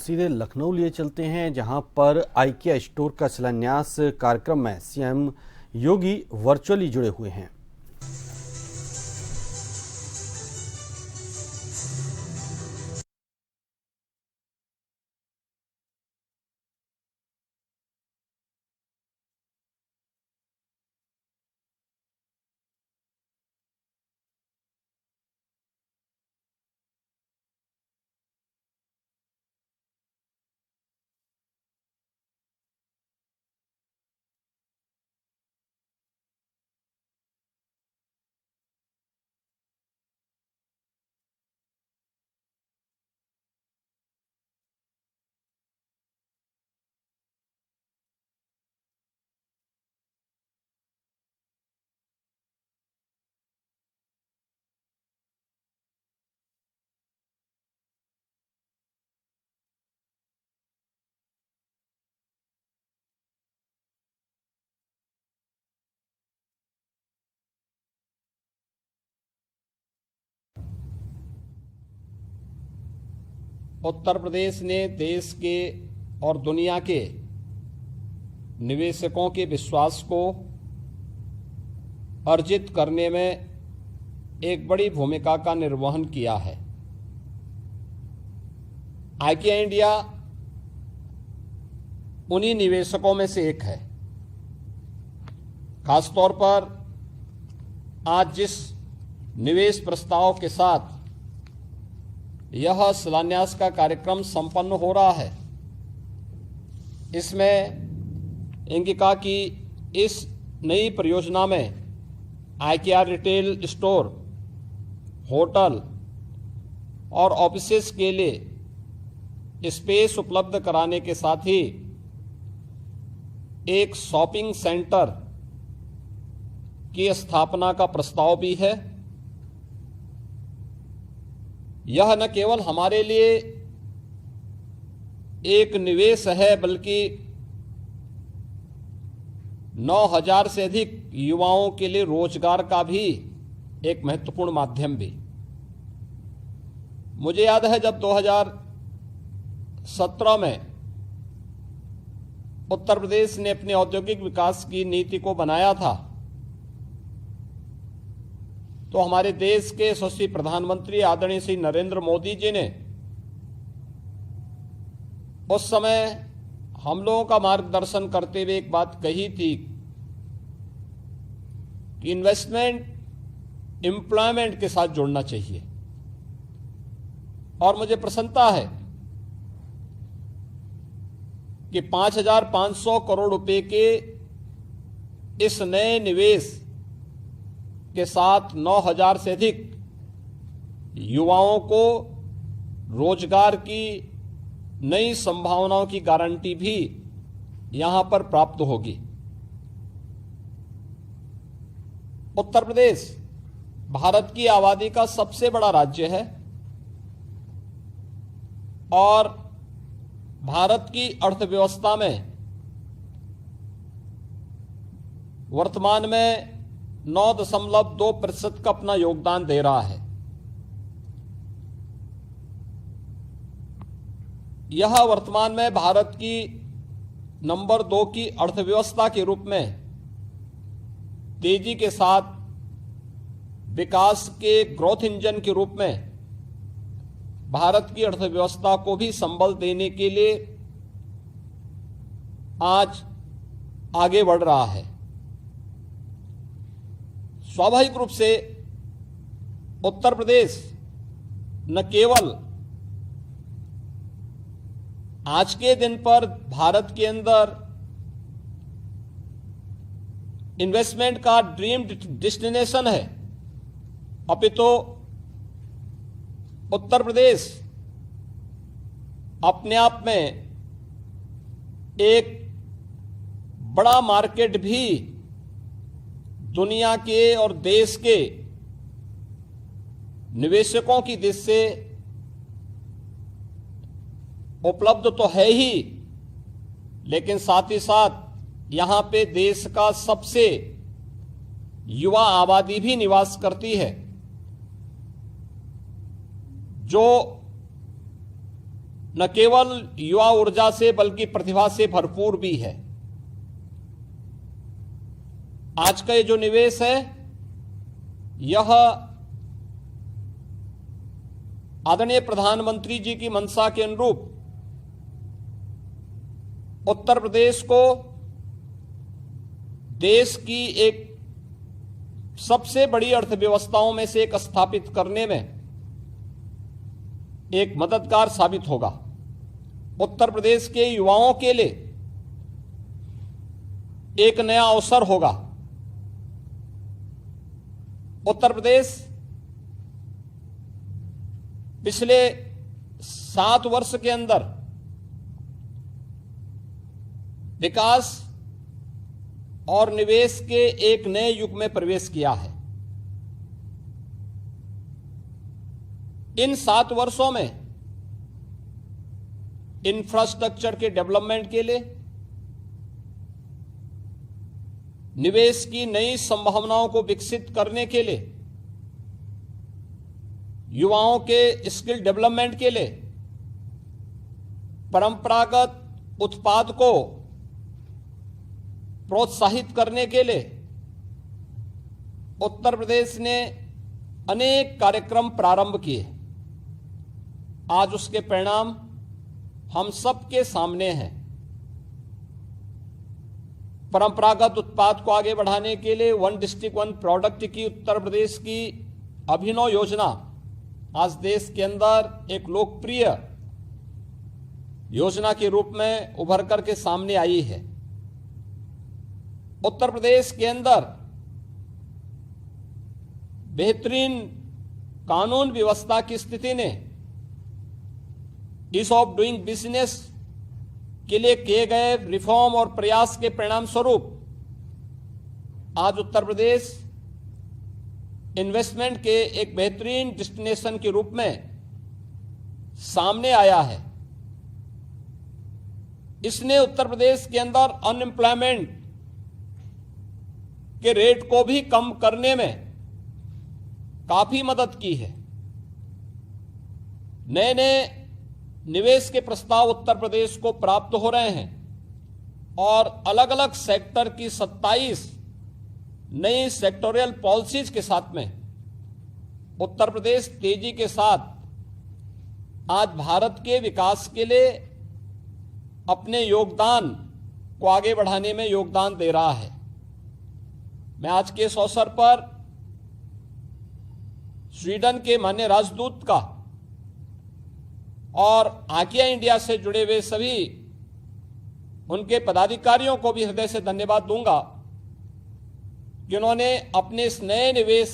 सीधे लखनऊ लिए चलते हैं, जहां पर आइकिया स्टोर का शिलान्यास कार्यक्रम में सीएम योगी वर्चुअली जुड़े हुए हैं। उत्तर प्रदेश ने देश के और दुनिया के निवेशकों के विश्वास को अर्जित करने में एक बड़ी भूमिका का निर्वहन किया है। आइकिया इंडिया उन्हीं निवेशकों में से एक है। खासतौर पर आज जिस निवेश प्रस्ताव के साथ यह शिलान्यास का कार्यक्रम संपन्न हो रहा है, इसमें इंगिका की इस नई परियोजना में आइकिया रिटेल स्टोर, होटल और ऑफिसेस के लिए स्पेस उपलब्ध कराने के साथ ही एक शॉपिंग सेंटर की स्थापना का प्रस्ताव भी है। यह न केवल हमारे लिए एक निवेश है, बल्कि 9,000 से अधिक युवाओं के लिए रोजगार का भी एक महत्वपूर्ण माध्यम भी। मुझे याद है जब 2017 में उत्तर प्रदेश ने अपने औद्योगिक विकास की नीति को बनाया था, तो हमारे देश के यशस्वी प्रधानमंत्री आदरणीय श्री नरेंद्र मोदी जी ने उस समय हम लोगों का मार्गदर्शन करते हुए एक बात कही थी कि इन्वेस्टमेंट एम्प्लॉयमेंट के साथ जुड़ना चाहिए। और मुझे प्रसन्नता है कि 5,500 करोड़ रुपए के इस नए निवेश के साथ 9,000 से अधिक युवाओं को रोजगार की नई संभावनाओं की गारंटी भी यहां पर प्राप्त होगी। उत्तर प्रदेश भारत की आबादी का सबसे बड़ा राज्य है और भारत की अर्थव्यवस्था में वर्तमान में 9.2% का अपना योगदान दे रहा है। यह वर्तमान में भारत की नंबर 2 की अर्थव्यवस्था के रूप में तेजी के साथ विकास के ग्रोथ इंजन के रूप में भारत की अर्थव्यवस्था को भी संबल देने के लिए आज आगे बढ़ रहा है। स्वाभाविक रूप से उत्तर प्रदेश न केवल आज के दिन पर भारत के अंदर इन्वेस्टमेंट का ड्रीम डेस्टिनेशन है, अपितु उत्तर प्रदेश अपने आप में एक बड़ा मार्केट भी दुनिया के और देश के निवेशकों की दृष्टि से उपलब्ध तो है ही, लेकिन साथ ही साथ यहां पे देश का सबसे युवा आबादी भी निवास करती है, जो न केवल युवा ऊर्जा से बल्कि प्रतिभा से भरपूर भी है। आज का ये जो निवेश है यह आदरणीय प्रधानमंत्री जी की मंशा के अनुरूप उत्तर प्रदेश को देश की एक सबसे बड़ी अर्थव्यवस्थाओं में से एक स्थापित करने में एक मददगार साबित होगा। उत्तर प्रदेश के युवाओं के लिए एक नया अवसर होगा। उत्तर प्रदेश पिछले 7 वर्ष के अंदर विकास और निवेश के एक नए युग में प्रवेश किया है। इन 7 वर्षों में इंफ्रास्ट्रक्चर के डेवलपमेंट के लिए, निवेश की नई संभावनाओं को विकसित करने के लिए, युवाओं के स्किल डेवलपमेंट के लिए, परंपरागत उत्पाद को प्रोत्साहित करने के लिए उत्तर प्रदेश ने अनेक कार्यक्रम प्रारंभ किए। आज उसके परिणाम हम सबके सामने हैं। परंपरागत उत्पाद को आगे बढ़ाने के लिए वन डिस्ट्रिक्ट वन प्रोडक्ट की उत्तर प्रदेश की अभिनव योजना आज देश के अंदर एक लोकप्रिय योजना के रूप में उभर कर के सामने आई है। उत्तर प्रदेश के अंदर बेहतरीन कानून व्यवस्था की स्थिति ने ईज ऑफ डूइंग बिजनेस के लिए किए गए रिफॉर्म और प्रयास के परिणाम स्वरूप आज उत्तर प्रदेश इन्वेस्टमेंट के एक बेहतरीन डेस्टिनेशन के रूप में सामने आया है। इसने उत्तर प्रदेश के अंदर अनएम्प्लॉयमेंट के रेट को भी कम करने में काफी मदद की है। नए नए निवेश के प्रस्ताव उत्तर प्रदेश को प्राप्त हो रहे हैं और अलग अलग सेक्टर की 27 नई सेक्टोरियल पॉलिसीज के साथ में उत्तर प्रदेश तेजी के साथ आज भारत के विकास के लिए अपने योगदान को आगे बढ़ाने में योगदान दे रहा है। मैं आज के इस अवसर पर स्वीडन के माननीय राजदूत का और आकिया इंडिया से जुड़े हुए सभी उनके पदाधिकारियों को भी हृदय से धन्यवाद दूंगा कि उन्होंने अपने इस नए निवेश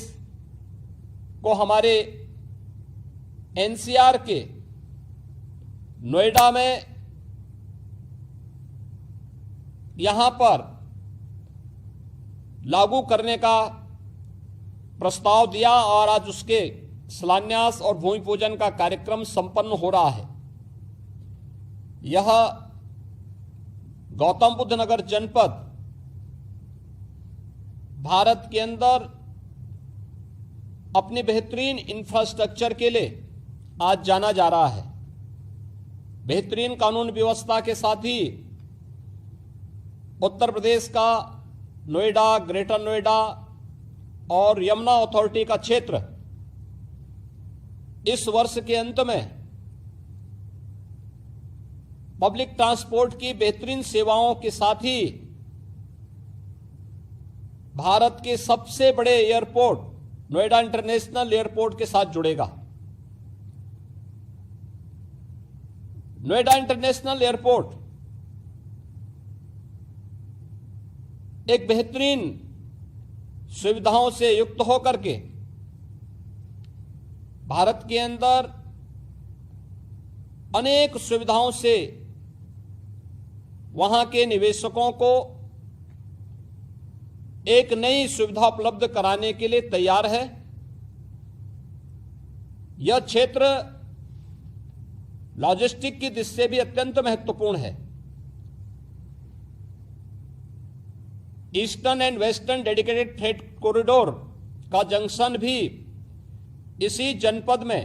को हमारे एनसीआर के नोएडा में यहां पर लागू करने का प्रस्ताव दिया और आज उसके शिलान्यास और भूमि पूजन का कार्यक्रम संपन्न हो रहा है। यह गौतम बुद्ध नगर जनपद भारत के अंदर अपने बेहतरीन इंफ्रास्ट्रक्चर के लिए आज जाना जा रहा है। बेहतरीन कानून व्यवस्था के साथ ही उत्तर प्रदेश का नोएडा, ग्रेटर नोएडा और यमुना अथॉरिटी का क्षेत्र इस वर्ष के अंत में पब्लिक ट्रांसपोर्ट की बेहतरीन सेवाओं के साथ ही भारत के सबसे बड़े एयरपोर्ट नोएडा इंटरनेशनल एयरपोर्ट के साथ जुड़ेगा। नोएडा इंटरनेशनल एयरपोर्ट एक बेहतरीन सुविधाओं से युक्त होकर के भारत के अंदर अनेक सुविधाओं से वहां के निवेशकों को एक नई सुविधा उपलब्ध कराने के लिए तैयार है। यह क्षेत्र लॉजिस्टिक की दृष्टि से भी अत्यंत महत्वपूर्ण है। Eastern and western dedicated freight corridor का जंक्शन भी इसी जनपद में